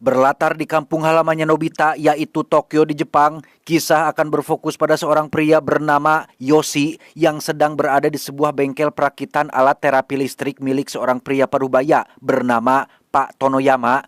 Berlatar di kampung halamannya Nobita, yaitu Tokyo di Jepang, kisah akan berfokus pada seorang pria bernama Yoshi yang sedang berada di sebuah bengkel perakitan alat terapi listrik milik seorang pria parubaya bernama Pak Tonoyama.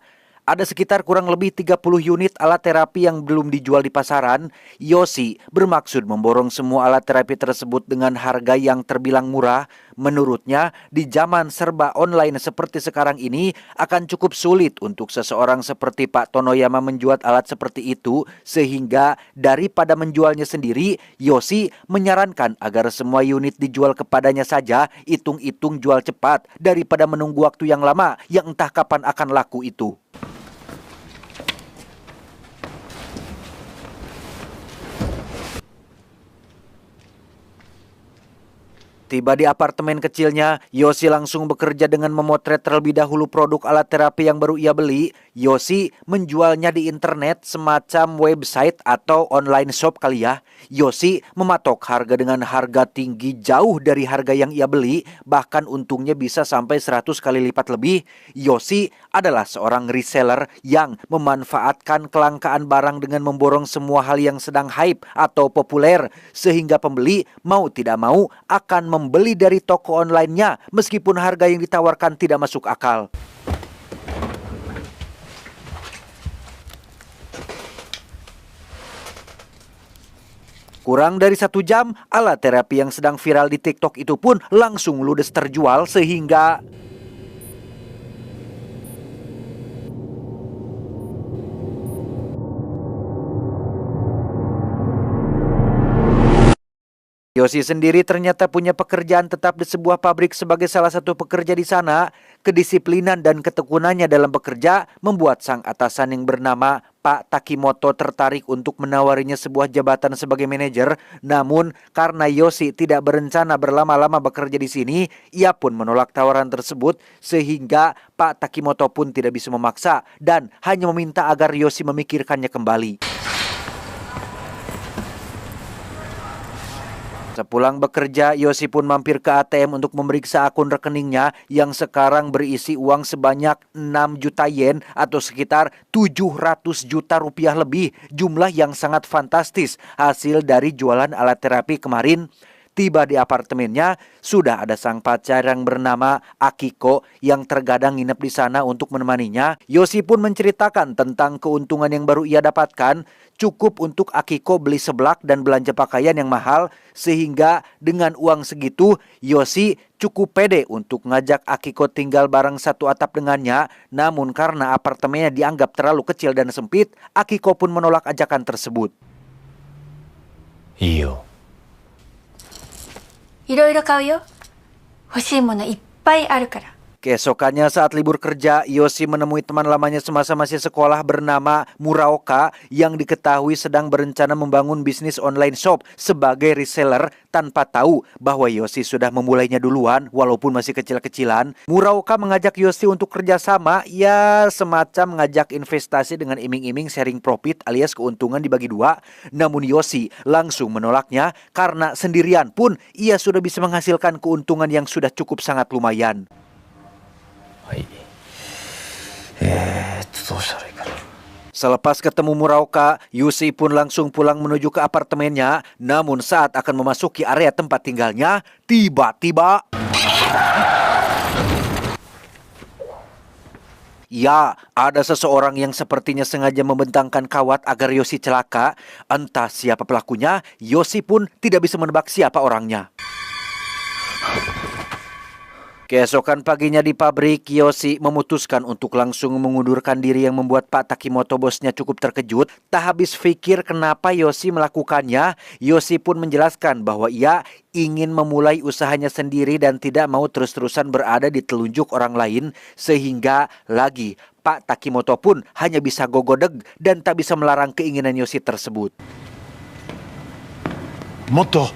Ada sekitar kurang lebih 30 unit alat terapi yang belum dijual di pasaran. Yoshi bermaksud memborong semua alat terapi tersebut dengan harga yang terbilang murah. Menurutnya, di zaman serba online seperti sekarang ini akan cukup sulit untuk seseorang seperti Pak Tonoyama menjual alat seperti itu, sehingga daripada menjualnya sendiri, Yoshi menyarankan agar semua unit dijual kepadanya saja, hitung-hitung jual cepat daripada menunggu waktu yang lama yang entah kapan akan laku itu. Tiba di apartemen kecilnya, Yoshi langsung bekerja dengan memotret terlebih dahulu produk alat terapi yang baru ia beli. Yoshi menjualnya di internet, semacam website atau online shop kali ya. Yoshi mematok harga dengan harga tinggi jauh dari harga yang ia beli, bahkan untungnya bisa sampai 100 kali lipat lebih. Yoshi adalah seorang reseller yang memanfaatkan kelangkaan barang dengan memborong semua hal yang sedang hype atau populer, sehingga pembeli mau tidak mau akan membeli dari toko online-nya meskipun harga yang ditawarkan tidak masuk akal. Kurang dari 1 jam, alat terapi yang sedang viral di TikTok itu pun langsung ludes terjual sehingga Yoshi sendiri ternyata punya pekerjaan tetap di sebuah pabrik sebagai salah satu pekerja di sana. Kedisiplinan dan ketekunannya dalam bekerja membuat sang atasan yang bernama Pak Takimoto tertarik untuk menawarinya sebuah jabatan sebagai manajer. Namun karena Yoshi tidak berencana berlama-lama bekerja di sini, ia pun menolak tawaran tersebut sehingga Pak Takimoto pun tidak bisa memaksa dan hanya meminta agar Yoshi memikirkannya kembali. Sepulang bekerja, Yoshi pun mampir ke ATM untuk memeriksa akun rekeningnya yang sekarang berisi uang sebanyak 6 juta yen atau sekitar 700 juta rupiah lebih, jumlah yang sangat fantastis hasil dari jualan alat terapi kemarin. Tiba di apartemennya, sudah ada sang pacar yang bernama Akiko yang terkadang nginep di sana untuk menemaninya. Yoshi pun menceritakan tentang keuntungan yang baru ia dapatkan. Cukup untuk Akiko beli seblak dan belanja pakaian yang mahal, sehingga dengan uang segitu, Yoshi cukup pede untuk ngajak Akiko tinggal bareng satu atap dengannya. Namun karena apartemennya dianggap terlalu kecil dan sempit, Akiko pun menolak ajakan tersebut. Iyo. いろいろ買うよ。欲しいものいっぱいあるから。 Keesokannya saat libur kerja, Yoshi menemui teman lamanya semasa masih sekolah bernama Muraoka yang diketahui sedang berencana membangun bisnis online shop sebagai reseller tanpa tahu bahwa Yoshi sudah memulainya duluan walaupun masih kecil-kecilan. Muraoka mengajak Yoshi untuk kerjasama, ya semacam mengajak investasi dengan iming-iming sharing profit alias keuntungan dibagi dua. Namun Yoshi langsung menolaknya karena sendirian pun ia sudah bisa menghasilkan keuntungan yang sudah cukup sangat lumayan. はい。どうしたらいいかな。 Selepas ketemu Muraoka, Yoshi pun langsung pulang menuju ke apartemennya. Namun saat akan memasuki area tempat tinggalnya, tiba-tiba ya, ada seseorang yang sepertinya sengaja membentangkan kawat agar Yoshi celaka. Entah siapa pelakunya, Yoshi pun tidak bisa menebak siapa orangnya. Keesokan paginya di pabrik, Yoshi memutuskan untuk langsung mengundurkan diri yang membuat Pak Takimoto bosnya cukup terkejut. Tak habis pikir kenapa Yoshi melakukannya, Yoshi pun menjelaskan bahwa ia ingin memulai usahanya sendiri dan tidak mau terus-terusan berada di telunjuk orang lain. Sehingga lagi Pak Takimoto pun hanya bisa gogodeg dan tak bisa melarang keinginan Yoshi tersebut. Motto.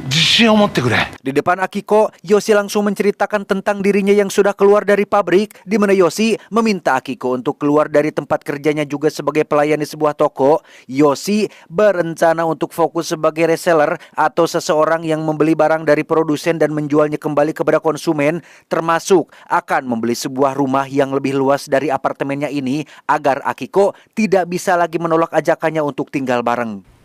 自信を持ってくれ。 Di depan Akiko, Yoshi langsung menceritakan tentang dirinya yang sudah keluar dari pabrik, di mana Yoshi meminta Akiko untuk keluar dari tempat kerjanya juga sebagai pelayan di sebuah toko. Yoshi berencana untuk fokus sebagai reseller atau seseorang yang membeli barang dari produsen dan menjualnya kembali kepada konsumen, termasuk akan membeli sebuah rumah yang lebih luas dari apartemennya ini agar Akiko tidak bisa lagi menolak ajakannya untuk tinggal bareng.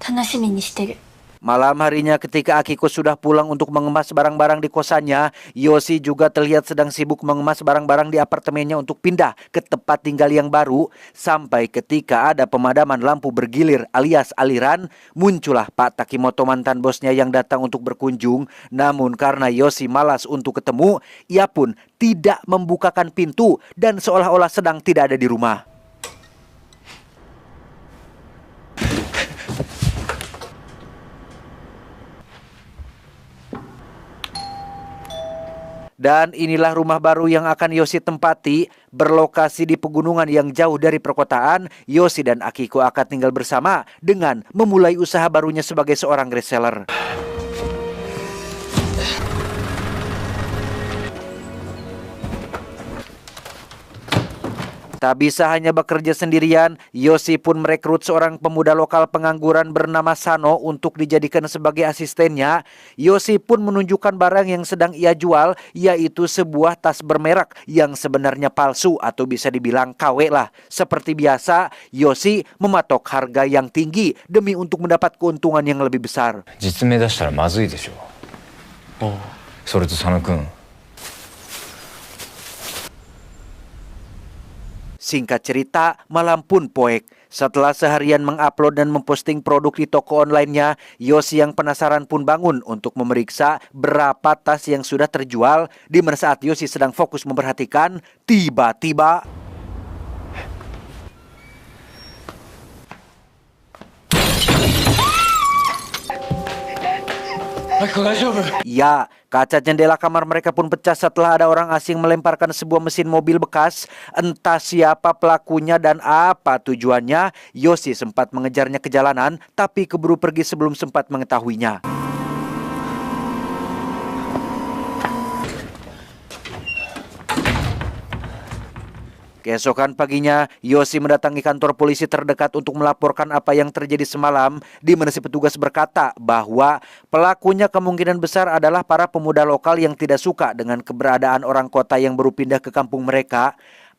楽しみにしてる。 Malam harinya ketika Akiko sudah pulang untuk mengemas barang-barang di kosannya, Yoshi juga terlihat sedang sibuk mengemas barang-barang di apartemennya untuk pindah ke tempat tinggal yang baru. Sampai ketika ada pemadaman lampu bergilir alias aliran, muncullah Pak Takimoto mantan bosnya yang datang untuk berkunjung. Namun karena Yoshi malas untuk ketemu, ia pun tidak membukakan pintu dan seolah-olah sedang tidak ada di rumah. Dan inilah rumah baru yang akan Yoshi tempati, berlokasi di pegunungan yang jauh dari perkotaan. Yoshi dan Akiko akan tinggal bersama dengan memulai usaha barunya sebagai seorang reseller. Tak bisa hanya bekerja sendirian, Yoshi pun merekrut seorang pemuda lokal pengangguran bernama Sano untuk dijadikan sebagai asistennya. Yoshi pun menunjukkan barang yang sedang ia jual, yaitu sebuah tas bermerek yang sebenarnya palsu atau bisa dibilang KW lah. Seperti biasa, Yoshi mematok harga yang tinggi demi untuk mendapat keuntungan yang lebih besar. 実名出したらまずいでしょ。それと佐野くん。 Singkat cerita, malam pun poek. Setelah seharian mengupload dan memposting produk di toko online-nya, Yoshi yang penasaran pun bangun untuk memeriksa berapa tas yang sudah terjual. Di mana saat Yoshi sedang fokus memperhatikan, tiba-tiba ya, kaca jendela kamar mereka pun pecah setelah ada orang asing melemparkan sebuah mesin mobil bekas. Entah siapa pelakunya dan apa tujuannya, Yoshi sempat mengejarnya ke jalanan, tapi keburu pergi sebelum sempat mengetahuinya. Keesokan paginya, Yoshi mendatangi kantor polisi terdekat untuk melaporkan apa yang terjadi semalam, di mana si petugas berkata bahwa pelakunya kemungkinan besar adalah para pemuda lokal yang tidak suka dengan keberadaan orang kota yang baru pindah ke kampung mereka.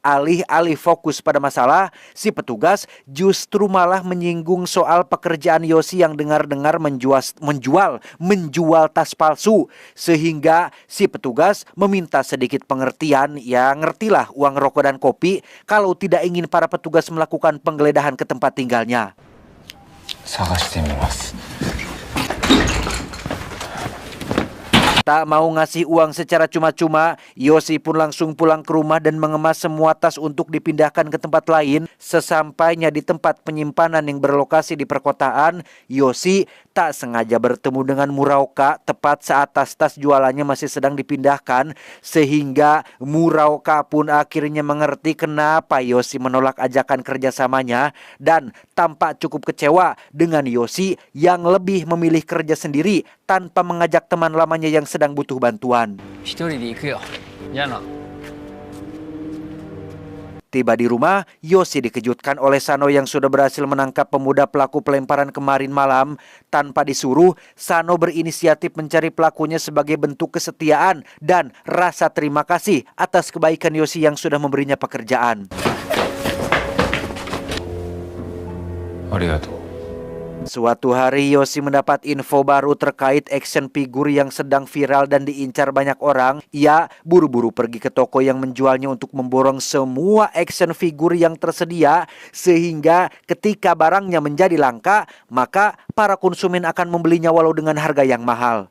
Alih-alih fokus pada masalah, si petugas justru malah menyinggung soal pekerjaan Yoshi yang dengar-dengar menjual tas palsu. Sehingga si petugas meminta sedikit pengertian, ya ngertilah uang rokok dan kopi, kalau tidak ingin para petugas melakukan penggeledahan ke tempat tinggalnya. 探してみます。 Tak mau ngasih uang secara cuma-cuma, Yoshi pun langsung pulang ke rumah dan mengemas semua tas untuk dipindahkan ke tempat lain. Sesampainya di tempat penyimpanan yang berlokasi di perkotaan, Yoshi tak sengaja bertemu dengan Muraoka tepat saat tas-tas jualannya masih sedang dipindahkan. Sehingga Muraoka pun akhirnya mengerti kenapa Yoshi menolak ajakan kerjasamanya dan tampak cukup kecewa dengan Yoshi yang lebih memilih kerja sendiri tanpa mengajak teman lamanya yang sedang butuh bantuan. Tiba di rumah, Yoshi dikejutkan oleh Sano yang sudah berhasil menangkap pemuda pelaku pelemparan kemarin malam. Tanpa disuruh, Sano berinisiatif mencari pelakunya sebagai bentuk kesetiaan dan rasa terima kasih atas kebaikan Yoshi yang sudah memberinya pekerjaan. ありがとう。 Suatu hari Yoshi mendapat info baru terkait action figure yang sedang viral dan diincar banyak orang. Ia buru-buru pergi ke toko yang menjualnya untuk memborong semua action figure yang tersedia. Sehingga ketika barangnya menjadi langka, maka para konsumen akan membelinya walau dengan harga yang mahal.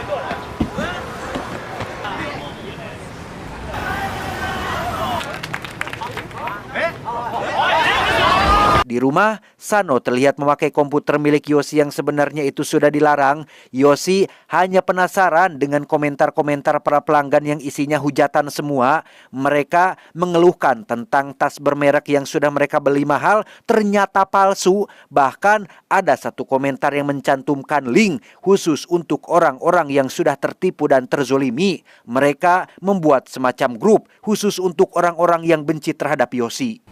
Di rumah, Sano terlihat memakai komputer milik Yoshi yang sebenarnya itu sudah dilarang. Yoshi hanya penasaran dengan komentar-komentar para pelanggan yang isinya hujatan semua. Mereka mengeluhkan tentang tas bermerek yang sudah mereka beli mahal ternyata palsu. Bahkan ada satu komentar yang mencantumkan link khusus untuk orang-orang yang sudah tertipu dan terzolimi. Mereka membuat semacam grup khusus untuk orang-orang yang benci terhadap Yoshi.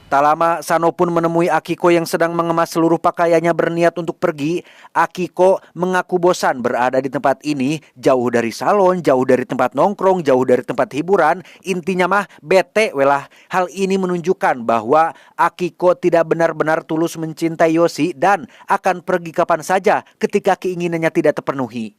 Tak lama, Sano pun menemui Akiko yang sedang mengemas seluruh pakaiannya berniat untuk pergi. Akiko mengaku bosan berada di tempat ini, jauh dari salon, jauh dari tempat nongkrong, jauh dari tempat hiburan. Intinya mah bete welah. Hal ini menunjukkan bahwa Akiko tidak benar-benar tulus mencintai Yoshi dan akan pergi kapan saja ketika keinginannya tidak terpenuhi.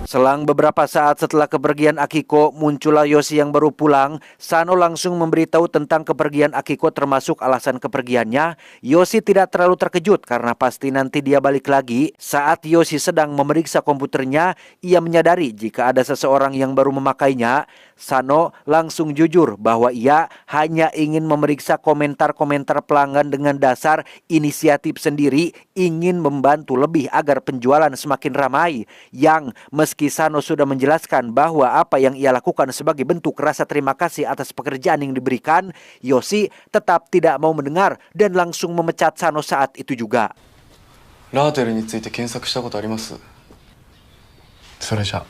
Selang beberapa saat setelah kepergian Akiko, muncullah Yoshi yang baru pulang. Sano langsung memberitahu tentang kepergian Akiko termasuk alasan kepergiannya. Yoshi tidak terlalu terkejut karena pasti nanti dia balik lagi. Saat Yoshi sedang memeriksa komputernya, ia menyadari jika ada seseorang yang baru memakainya. Sano langsung jujur bahwa ia hanya ingin memeriksa komentar-komentar pelanggan dengan dasar inisiatif sendiri, ingin membantu lebih agar penjualan semakin ramai. Yang meski Sano sudah menjelaskan bahwa apa yang ia lakukan sebagai bentuk rasa terima kasih atas pekerjaan yang diberikan, Yoshi tetap tidak mau mendengar dan langsung memecat Sano saat itu juga. ラーテルについて検索したことあります？それじゃ。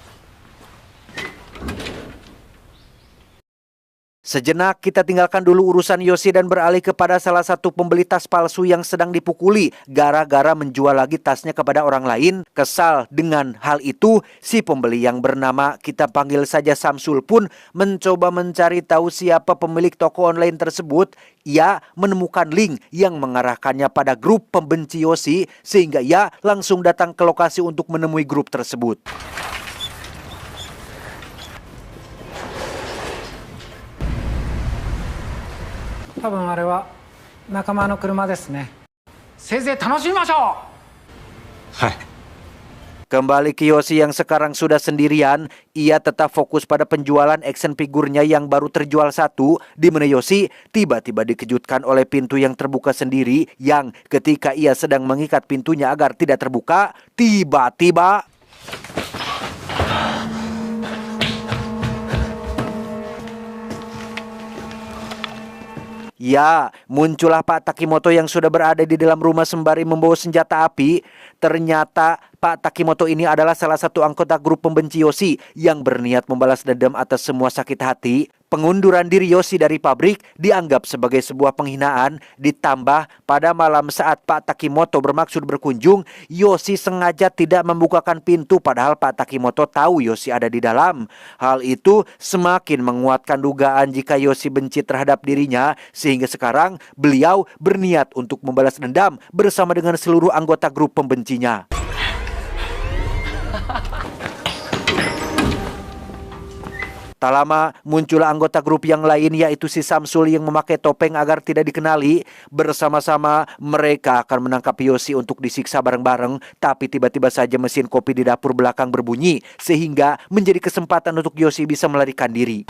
Sejenak kita tinggalkan dulu urusan Yoshi dan beralih kepada salah satu pembeli tas palsu yang sedang dipukuli gara-gara menjual lagi tasnya kepada orang lain. Kesal dengan hal itu, si pembeli yang bernama kita panggil saja Samsul pun mencoba mencari tahu siapa pemilik toko online tersebut. Ia menemukan link yang mengarahkannya pada grup pembenci Yoshi sehingga ia langsung datang ke lokasi untuk menemui grup tersebut. 多分あれは仲間の車ですね。せいぜい楽しみましょう。はい。 Kembali ke Yoshi yang sekarang sudah sendirian, ia tetap fokus pada penjualan action figurnya yang baru terjual satu, di mana Yoshi tiba-tiba dikejutkan oleh pintu yang terbuka sendiri, yang ketika ia sedang mengikat pintunya agar tidak terbuka, tiba-tiba ya, muncullah Pak Takimoto yang sudah berada di dalam rumah sembari membawa senjata api. Ternyata Pak Takimoto ini adalah salah satu anggota grup pembenci Yoshi yang berniat membalas dendam atas semua sakit hati. Pengunduran diri Yoshi dari pabrik dianggap sebagai sebuah penghinaan. Ditambah pada malam saat Pak Takimoto bermaksud berkunjung, Yoshi sengaja tidak membukakan pintu padahal Pak Takimoto tahu Yoshi ada di dalam. Hal itu semakin menguatkan dugaan jika Yoshi benci terhadap dirinya, sehingga sekarang beliau berniat untuk membalas dendam bersama dengan seluruh anggota grup pembencinya. Tak lama muncullah anggota grup yang lain, yaitu si Samsul yang memakai topeng agar tidak dikenali. Bersama-sama mereka akan menangkap Yoshi untuk disiksa bareng-bareng. Tapi tiba-tiba saja mesin kopi di dapur belakang berbunyi, sehingga menjadi kesempatan untuk Yoshi bisa melarikan diri.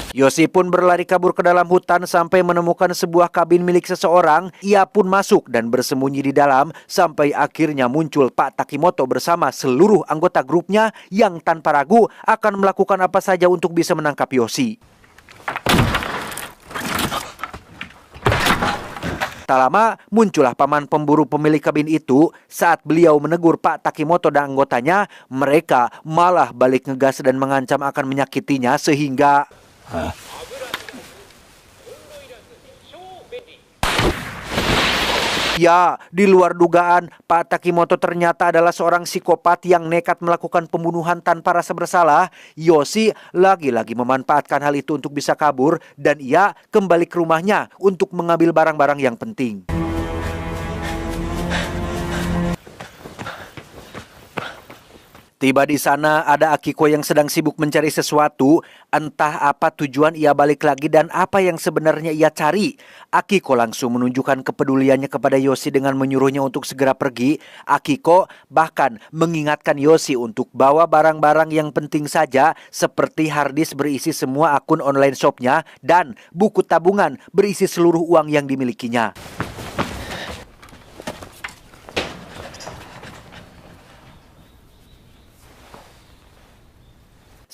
Yoshi pun berlari kabur ke dalam hutan sampai menemukan sebuah kabin milik seseorang. Ia pun masuk dan bersembunyi di dalam sampai akhirnya muncul Pak Takimoto bersama seluruh anggota grupnya yang tanpa ragu akan melakukan apa saja untuk bisa menangkap Yoshi. Tak lama muncullah paman pemburu pemilik kabin itu. Saat beliau menegur Pak Takimoto dan anggotanya, mereka malah balik ngegas dan mengancam akan menyakitinya sehingga ya, di luar dugaan, Pak Takimoto ternyata adalah seorang psikopat yang nekat melakukan pembunuhan tanpa rasa bersalah. Yoshi lagi-lagi memanfaatkan hal itu untuk bisa kabur dan ia kembali ke rumahnya untuk mengambil barang-barang yang penting. Tiba di sana ada Akiko yang sedang sibuk mencari sesuatu, entah apa tujuan ia balik lagi dan apa yang sebenarnya ia cari. Akiko langsung menunjukkan kepeduliannya kepada Yoshi dengan menyuruhnya untuk segera pergi. Akiko bahkan mengingatkan Yoshi untuk bawa barang-barang yang penting saja seperti harddisk berisi semua akun online shopnya dan buku tabungan berisi seluruh uang yang dimilikinya.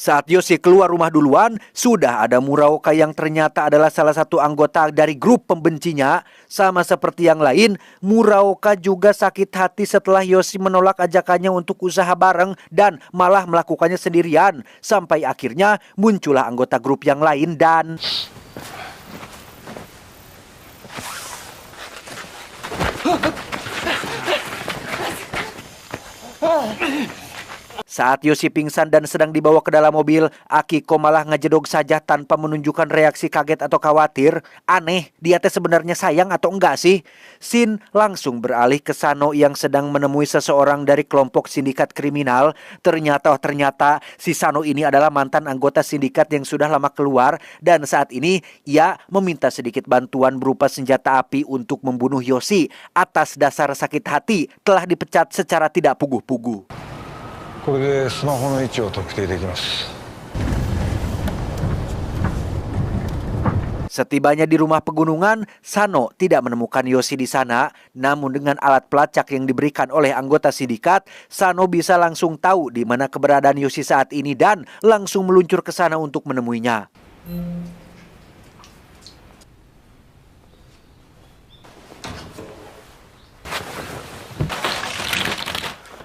Saat Yoshi keluar rumah duluan, sudah ada Muraoka yang ternyata adalah salah satu anggota dari grup pembencinya. Sama seperti yang lain, Muraoka juga sakit hati setelah Yoshi menolak ajakannya untuk usaha bareng dan malah melakukannya sendirian. Sampai akhirnya muncullah anggota grup yang lain dan... Saat Yoshi pingsan dan sedang dibawa ke dalam mobil, Akiko malah ngejedog saja tanpa menunjukkan reaksi kaget atau khawatir. Aneh, dia teh sebenarnya sayang atau enggak sih? Shin langsung beralih ke Sano yang sedang menemui seseorang dari kelompok sindikat kriminal. Ternyata si Sano ini adalah mantan anggota sindikat yang sudah lama keluar dan saat ini ia meminta sedikit bantuan berupa senjata api untuk membunuh Yoshi. Atas dasar sakit hati telah dipecat secara tidak puguh-puguh. これでスマホの位置を特定できます。 Setibanya di rumah pegunungan, Sano tidak menemukan Yoshi di sana. Namun dengan alat pelacak yang diberikan oleh anggota sindikat, Sano bisa langsung tahu di mana keberadaan Yoshi saat ini dan langsung meluncur ke sana untuk menemuinya.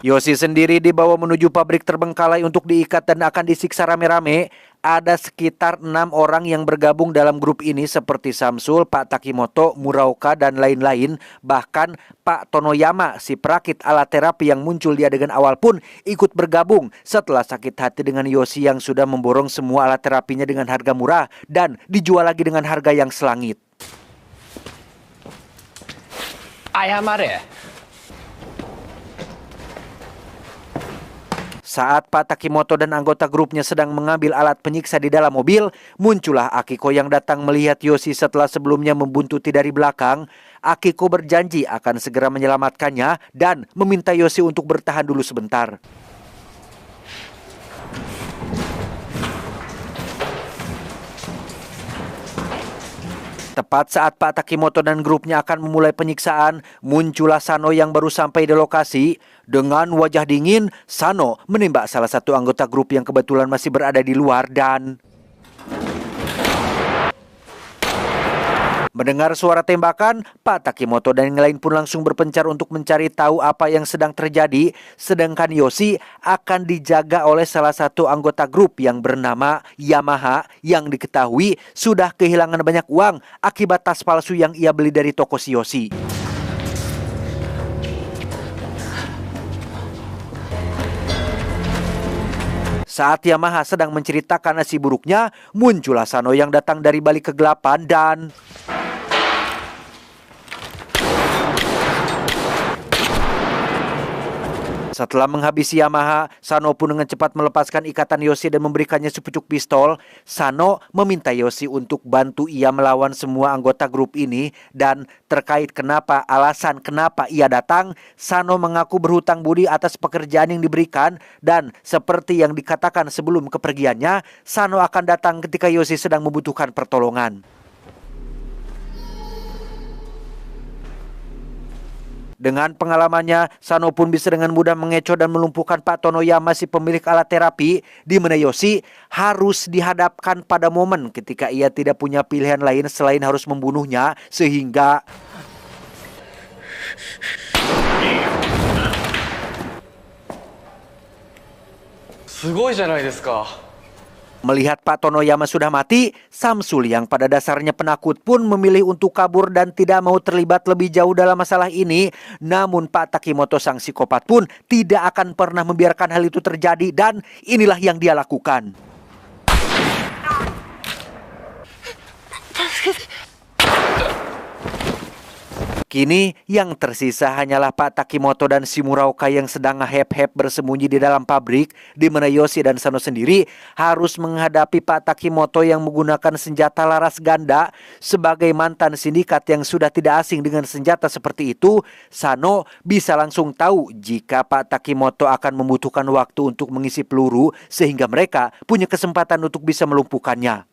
Yoshi sendiri dibawa menuju pabrik terbengkalai untuk diikat dan akan disiksa rame-rame. Ada sekitar 6 orang yang bergabung dalam grup ini seperti Samsul, Pak Takimoto, Muraoka, dan lain-lain. Bahkan Pak Tonoyama, si perakit alat terapi yang muncul di adegan awal pun ikut bergabung setelah sakit hati dengan Yoshi yang sudah memborong semua alat terapinya dengan harga murah dan dijual lagi dengan harga yang selangit. Ayamare. Saat Pak Takimoto dan anggota grupnya sedang mengambil alat penyiksa di dalam mobil, muncullah Akiko yang datang melihat Yoshi setelah sebelumnya membuntuti dari belakang. Akiko berjanji akan segera menyelamatkannya dan meminta Yoshi untuk bertahan dulu sebentar. Tepat saat Pak Takimoto dan grupnya akan memulai penyiksaan, muncullah Sano yang baru sampai di lokasi. Dengan wajah dingin, Sano menembak salah satu anggota grup yang kebetulan masih berada di luar dan... Mendengar suara tembakan, Pak Takimoto dan yang lain pun langsung berpencar untuk mencari tahu apa yang sedang terjadi. Sedangkan Yoshi akan dijaga oleh salah satu anggota grup yang bernama Yamaha yang diketahui sudah kehilangan banyak uang akibat tas palsu yang ia beli dari toko si Yoshi. Saat Yamaha sedang menceritakan nasib buruknya, muncullah Sano yang datang dari balik kegelapan dan... Setelah menghabisi Yamaha, Sano pun dengan cepat melepaskan ikatan Yoshi dan memberikannya sepucuk pistol. Sano meminta Yoshi untuk bantu ia melawan semua anggota grup ini. Dan terkait alasan kenapa ia datang, Sano mengaku berhutang budi atas pekerjaan yang diberikan. Dan seperti yang dikatakan sebelum kepergiannya, Sano akan datang ketika Yoshi sedang membutuhkan pertolongan. Dengan pengalamannya, Sano pun bisa dengan mudah mengecoh dan melumpuhkan Pak Tonoyama si pemilik alat terapi, di mana Yoshi harus dihadapkan pada momen ketika ia tidak punya pilihan lain selain harus membunuhnya, sehingga... Sugoi janai desu ka. Melihat Pak Tonoyama sudah mati, Samsul yang pada dasarnya penakut pun memilih untuk kabur dan tidak mau terlibat lebih jauh dalam masalah ini. Namun Pak Takimoto sang psikopat pun tidak akan pernah membiarkan hal itu terjadi dan inilah yang dia lakukan. Kini yang tersisa hanyalah Pak Takimoto dan si Muraoka yang sedang ngehep-hep bersembunyi di dalam pabrik, di mana Yoshi dan Sano sendiri harus menghadapi Pak Takimoto yang menggunakan senjata laras ganda. Sebagai mantan sindikat yang sudah tidak asing dengan senjata seperti itu, Sano bisa langsung tahu jika Pak Takimoto akan membutuhkan waktu untuk mengisi peluru sehingga mereka punya kesempatan untuk bisa melumpuhkannya.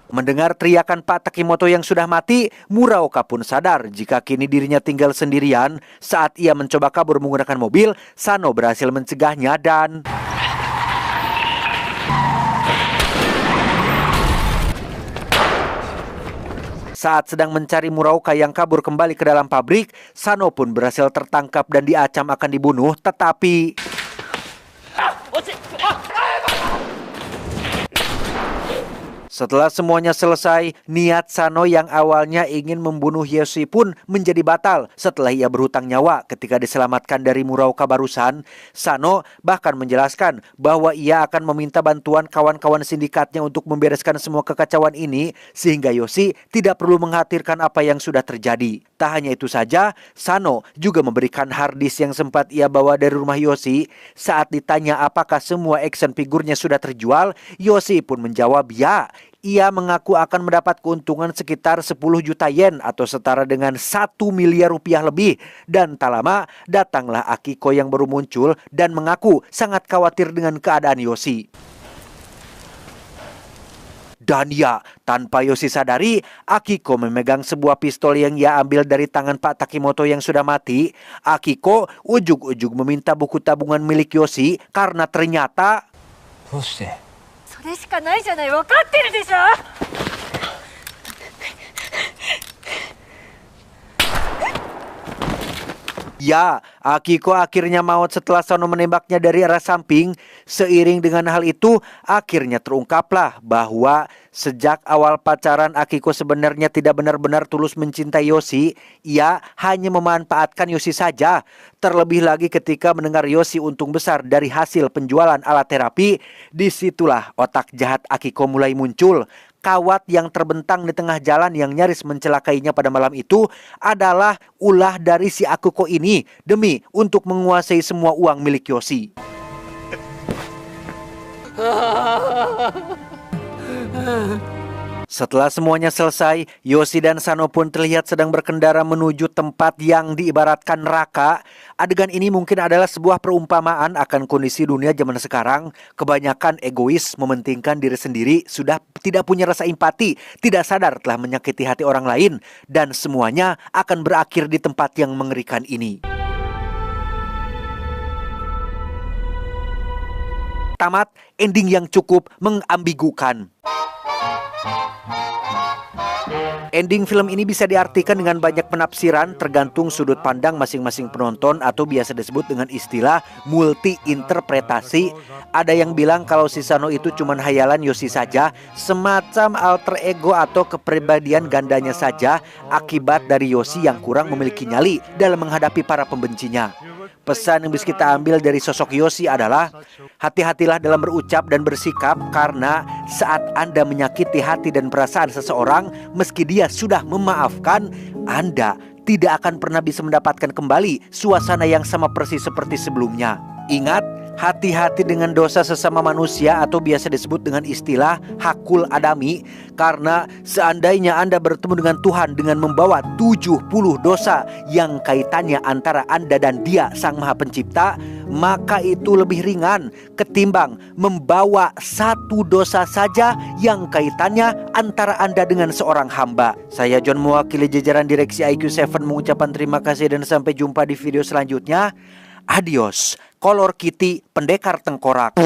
Mendengar teriakan Pak Takimoto yang sudah mati, Muraoka pun sadar jika kini dirinya tinggal sendirian. Saat ia mencoba kabur menggunakan mobil, Sano berhasil mencegahnya dan saat sedang mencari Muraoka yang kabur kembali ke dalam pabrik, Sano pun berhasil tertangkap dan diancam akan dibunuh, tetapi setelah semuanya selesai, niat Sano yang awalnya ingin membunuh Yoshi pun menjadi batal setelah ia berhutang nyawa ketika diselamatkan dari Muraoka barusan. Sano bahkan menjelaskan bahwa ia akan meminta bantuan kawan-kawan sindikatnya untuk membereskan semua kekacauan ini sehingga Yoshi tidak perlu mengkhawatirkan apa yang sudah terjadi. Tak hanya itu saja, Sano juga memberikan harddisk yang sempat ia bawa dari rumah Yoshi. Saat ditanya apakah semua action figurnya sudah terjual, Yoshi pun menjawab ya. Ia mengaku akan mendapat keuntungan sekitar 10 juta yen atau setara dengan 1 miliar rupiah lebih. Dan tak lama datanglah Akiko yang baru muncul dan mengaku sangat khawatir dengan keadaan Yoshi. Dan ya, tanpa Yoshi sadari, Akiko memegang sebuah pistol yang ia ambil dari tangan Pak Takimoto yang sudah mati. Akiko ujug-ujug meminta buku tabungan milik Yoshi karena ternyata どうして？それしかないじゃない、分かってるでしょ。 Ya, Akiko akhirnya maut setelah Sano menembaknya dari arah samping. Seiring dengan hal itu, akhirnya terungkaplah bahwa sejak awal pacaran Akiko sebenarnya tidak benar-benar tulus mencintai Yoshi. Ia hanya memanfaatkan Yoshi saja. Terlebih lagi ketika mendengar Yoshi untung besar dari hasil penjualan alat terapi, disitulah otak jahat Akiko mulai muncul. Kawat yang terbentang di tengah jalan yang nyaris mencelakainya pada malam itu adalah ulah dari si Akiko ini demi untuk menguasai semua uang milik Yoshi. Setelah semuanya selesai, Yoshi dan Sano pun terlihat sedang berkendara menuju tempat yang diibaratkan neraka. Adegan ini mungkin adalah sebuah perumpamaan akan kondisi dunia zaman sekarang. Kebanyakan egois, mementingkan diri sendiri, sudah tidak punya rasa empati, tidak sadar telah menyakiti hati orang lain, dan semuanya akan berakhir di tempat yang mengerikan ini. Tamat, ending yang cukup mengambigukan. Ending film ini bisa diartikan dengan banyak penafsiran tergantung sudut pandang masing-masing penonton atau biasa disebut dengan istilah multi-interpretasi. Ada yang bilang kalau si Sano itu cuma hayalan Yoshi saja, semacam alter ego atau kepribadian gandanya saja akibat dari Yoshi yang kurang memiliki nyali dalam menghadapi para pembencinya. Pesan yang bisa kita ambil dari sosok Yoshi adalah hati-hatilah dalam berucap dan bersikap, karena saat Anda menyakiti hati dan perasaan seseorang meski dia sudah memaafkan, Anda tidak akan pernah bisa mendapatkan kembali suasana yang sama persis seperti sebelumnya. Ingat, hati-hati dengan dosa sesama manusia atau biasa disebut dengan istilah hakul adami, karena seandainya Anda bertemu dengan Tuhan dengan membawa 70 dosa yang kaitannya antara Anda dan Dia Sang Maha Pencipta, maka itu lebih ringan ketimbang membawa satu dosa saja yang kaitannya antara Anda dengan seorang hamba. Saya John mewakili jajaran direksi IQ7 mengucapkan terima kasih dan sampai jumpa di video selanjutnya. Adios, Kolor Kitty Pendekar Tengkorak.